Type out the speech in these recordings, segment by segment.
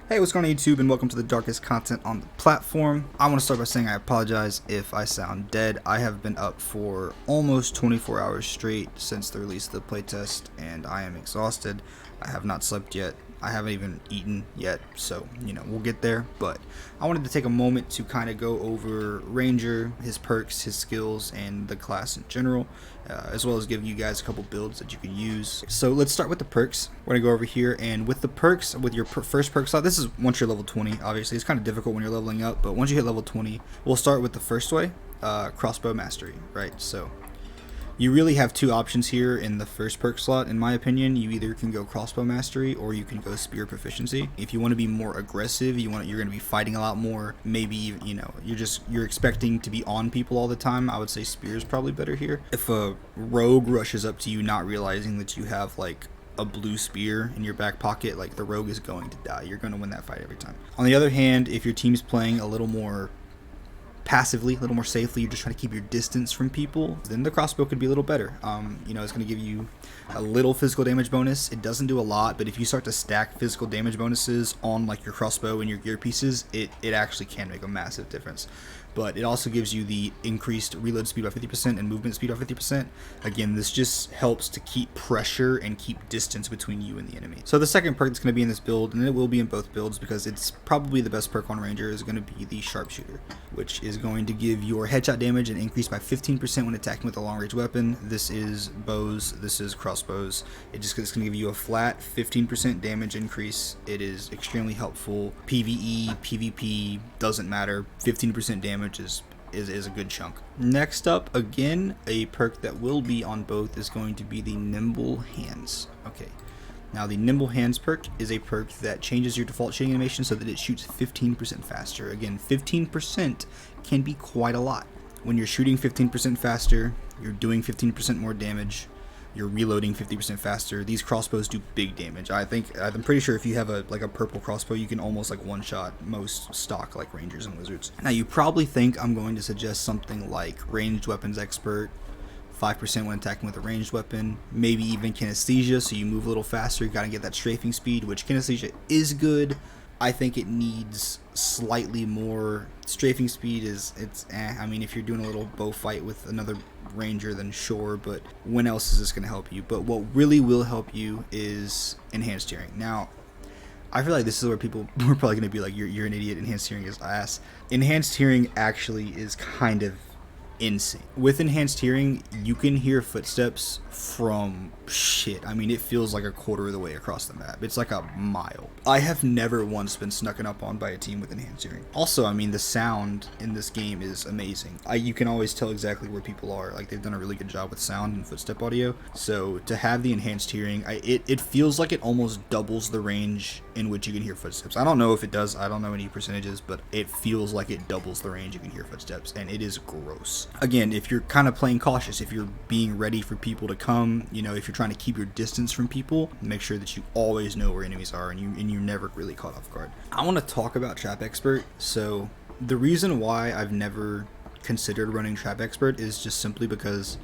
Hey, what's going on YouTube, and welcome to the darkest content on the platform. I want to start by saying I apologize if I sound dead. I have been up for almost 24 hours straight since the release of the playtest, and I am exhausted. I have not slept yet. I haven't even eaten yet, so, we'll get there. But I wanted to take a moment to kind of go over Ranger, his perks, his skills, and the class in general, as well as give you guys a couple builds that you can use. So let's start with the perks. We're going to go over here, and with the perks, with your first perk slot, this is once you're level 20, obviously. It's kind of difficult when you're leveling up, but once you hit level 20, we'll start with the first way, crossbow mastery, right? So you really have two options here in the first perk slot, in my opinion. You either can go crossbow mastery or you can go spear proficiency. If you want to be more aggressive, you're going to be fighting a lot more. Maybe you're expecting to be on people all the time. I would say spear is probably better here. If a rogue rushes up to you, not realizing that you have like a blue spear in your back pocket, like the rogue is going to die. You're going to win that fight every time. On the other hand, if your team's playing a little more passively, a little more safely, you're just trying to keep your distance from people, then the crossbow could be a little better. It's going to give you a little physical damage bonus. It doesn't do a lot, but if you start to stack physical damage bonuses on like your crossbow and your gear pieces, it actually can make a massive difference. But it also gives you the increased reload speed by 50% and movement speed by 50%. Again, this just helps to keep pressure and keep distance between you and the enemy. So the second perk that's going to be in this build, and it will be in both builds because it's probably the best perk on Ranger, is going to be the Sharpshooter, which is going to give your headshot damage an increase by 15% when attacking with a long range weapon. This is bows, this is crossbows. It's going to give you a flat 15% damage increase. It is extremely helpful. PvE, PvP, doesn't matter. 15% damage is a good chunk. Next up, again, a perk that will be on both is going to be the Nimble Hands. Okay. Now, the Nimble Hands perk is a perk that changes your default shooting animation so that it shoots 15% faster. Again, 15% can be quite a lot. When you're shooting 15% faster, you're doing 15% more damage, you're reloading 50% faster. These crossbows do big damage. I'm pretty sure if you have a purple crossbow, you can almost like one-shot most stock like Rangers and Wizards. Now, you probably think I'm going to suggest something like Ranged Weapons Expert, 5% when attacking with a ranged weapon, maybe even Kinesthesia, so you move a little faster. You gotta get that strafing speed, which Kinesthesia is good. I think it needs slightly more strafing speed. I mean, if you're doing a little bow fight with another ranger, then sure, but when else is this going to help you? But what really will help you is enhanced hearing. Now, I feel like this is where people are probably going to be like, you're an idiot, enhanced hearing is ass. Enhanced hearing actually is kind of insane. With enhanced hearing, you can hear footsteps from it feels like a quarter of the way across the map. It's like a mile. I have never once been snuck up on by a team with enhanced hearing. Also, the sound in this game is amazing. You can always tell exactly where people are. Like, they've done a really good job with sound and footstep audio. So to have the enhanced hearing, it feels like it almost doubles the range in which you can hear footsteps. I don't know if it does. I don't know any percentages, but it feels like it doubles the range you can hear footsteps, and it is gross. Again, if you're kind of playing cautious, if you're being ready for people to come, if you're trying to keep your distance from people, make sure that you always know where enemies are and you're never really caught off guard. I want to talk about Trap Expert. So the reason why I've never considered running Trap Expert is just simply because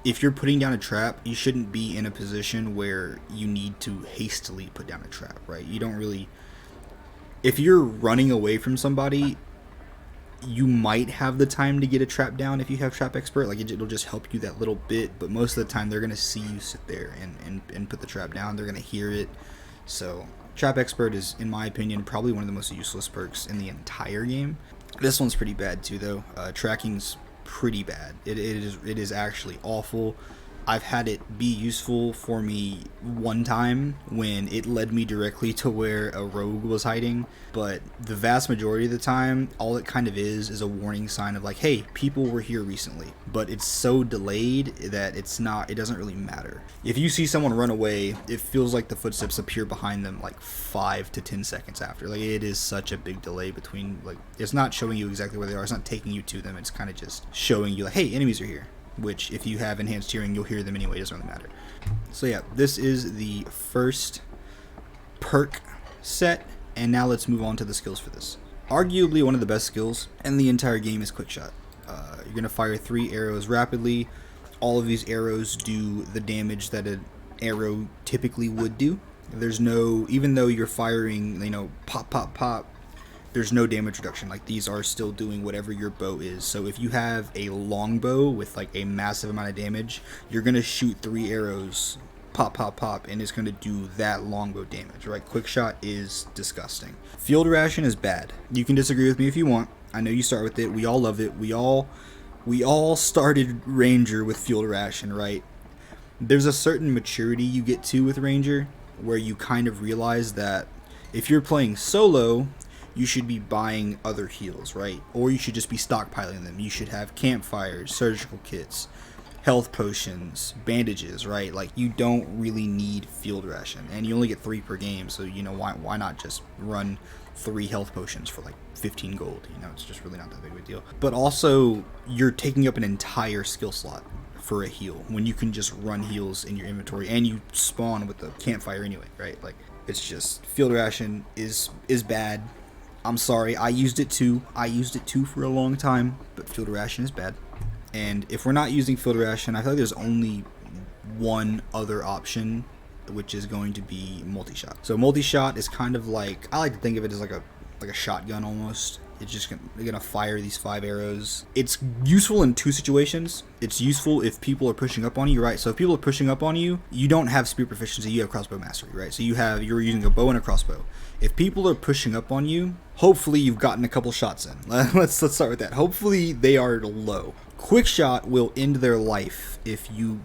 if you're putting down a trap, you shouldn't be in a position where you need to hastily put down a trap, right? If you're running away from somebody, you might have the time to get a trap down if you have Trap Expert. Like, it'll just help you that little bit, but most of the time they're going to see you sit there and put the trap down. They're going to hear it. So Trap Expert is, in my opinion, probably one of the most useless perks in the entire game. This one's pretty bad too, though. Tracking's pretty bad. It is actually awful. I've had it be useful for me one time when it led me directly to where a rogue was hiding, but the vast majority of the time, all it kind of is a warning sign of like, hey, people were here recently. But it's so delayed that it doesn't really matter. If you see someone run away, it feels like the footsteps appear behind them like 5 to 10 seconds after. Like, it is such a big delay between, like, it's not showing you exactly where they are. It's not taking you to them. It's kind of just showing you like, hey, enemies are here. Which, if you have enhanced hearing, you'll hear them anyway. It doesn't really matter. So yeah, this is the first perk set, and now let's move on to the skills for this. Arguably one of the best skills in the entire game is Quick Shot. You're going to fire 3 arrows rapidly. All of these arrows do the damage that an arrow typically would do. There's no, even though you're firing, pop, pop, pop, there's no damage reduction. Like, these are still doing whatever your bow is. So if you have a longbow with like a massive amount of damage, you're gonna shoot 3 arrows, pop, pop, pop, and it's gonna do that longbow damage, right? Quick shot is disgusting. Field ration is bad. You can disagree with me if you want. I know you start with it. We all love it. We all started Ranger with field ration, right? There's a certain maturity you get to with Ranger where you kind of realize that if you're playing solo, you should be buying other heals, right? Or you should just be stockpiling them. You should have campfires, surgical kits, health potions, bandages, right? Like, you don't really need field ration, and you only get 3 per game, so why not just run 3 health potions for like 15 gold? It's just really not that big of a deal. But also, you're taking up an entire skill slot for a heal when you can just run heals in your inventory, and you spawn with the campfire anyway, right? Like, it's just, field ration is bad. I'm sorry, I used it too for a long time, but field ration is bad. And if we're not using field ration, I feel like there's only one other option, which is going to be multi-shot. So multi-shot is kind of like, I like to think of it as like a shotgun almost. It's just gonna fire these 5 arrows. It's useful in 2 situations. It's useful if people are pushing up on you, right? So if people are pushing up on you, you don't have spear proficiency, you have crossbow mastery, right? So you're using a bow and a crossbow. If people are pushing up on you, hopefully you've gotten a couple shots in. Let's start with that. Hopefully they are low. Quick shot will end their life if you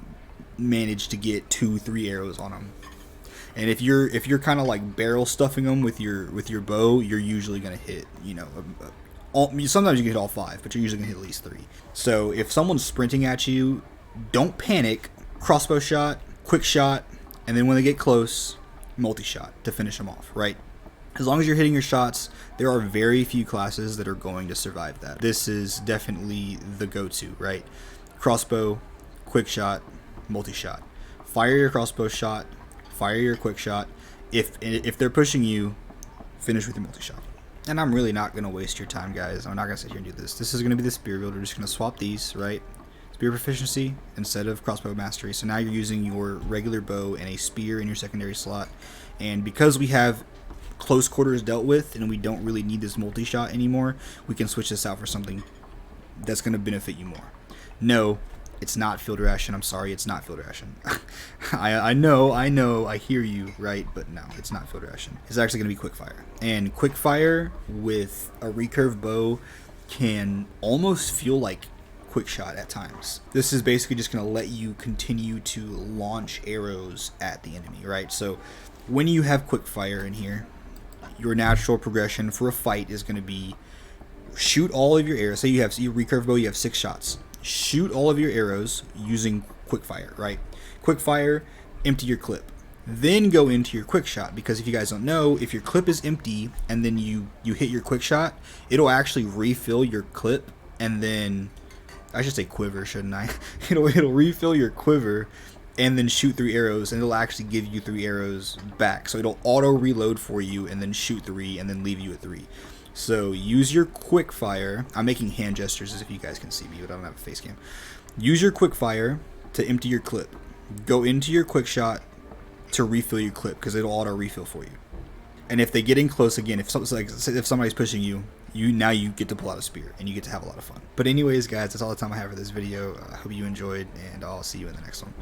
manage to get 2-3 arrows on them. And if you're kind of like barrel stuffing them with your bow, you're usually gonna hit, sometimes you can hit all 5, but you're usually gonna hit at least 3. So if someone's sprinting at you, don't panic. Crossbow shot, quick shot, and then when they get close, multi-shot to finish them off, right? As long as you're hitting your shots, there are very few classes that are going to survive that. This is definitely the go-to, right? Crossbow, quick shot, multi-shot. Fire your crossbow shot, fire your quick shot. If they're pushing you, finish with your multi-shot. And I'm really not going to waste your time, guys. I'm not going to sit here and do this. This is going to be the spear build. We're just going to swap these, right? Spear proficiency instead of crossbow mastery. So now you're using your regular bow and a spear in your secondary slot. And because we have close quarters dealt with and we don't really need this multi-shot anymore, we can switch this out for something that's going to benefit you more. No, it's not field ration. I'm sorry, it's not field ration. I know, I hear you, right? But no, it's not field ration. It's actually going to be quickfire. And quickfire with a recurve bow can almost feel like quick shot at times. This is basically just going to let you continue to launch arrows at the enemy, right? So when you have quickfire in here, your natural progression for a fight is going to be shoot all of your arrows. Say you have your recurve bow, you have 6 shots. Shoot all of your arrows using quickfire, right? Quickfire, empty your clip. Then go into your quick shot, because if you guys don't know, if your clip is empty and then you hit your quick shot, it'll actually refill your clip, and then I should say quiver, shouldn't I? It'll refill your quiver and then shoot 3 arrows, and it'll actually give you 3 arrows back. So it'll auto reload for you and then shoot 3 and then leave you at 3. So use your quick fire. I'm making hand gestures as if you guys can see me, but I don't have a face cam. Use your quick fire to empty your clip. Go into your quick shot to refill your clip, because it'll auto refill for you. And if they get in close again, if somebody's pushing you, now you get to pull out a spear and you get to have a lot of fun. But anyways, guys, that's all the time I have for this video. I hope you enjoyed, and I'll see you in the next one.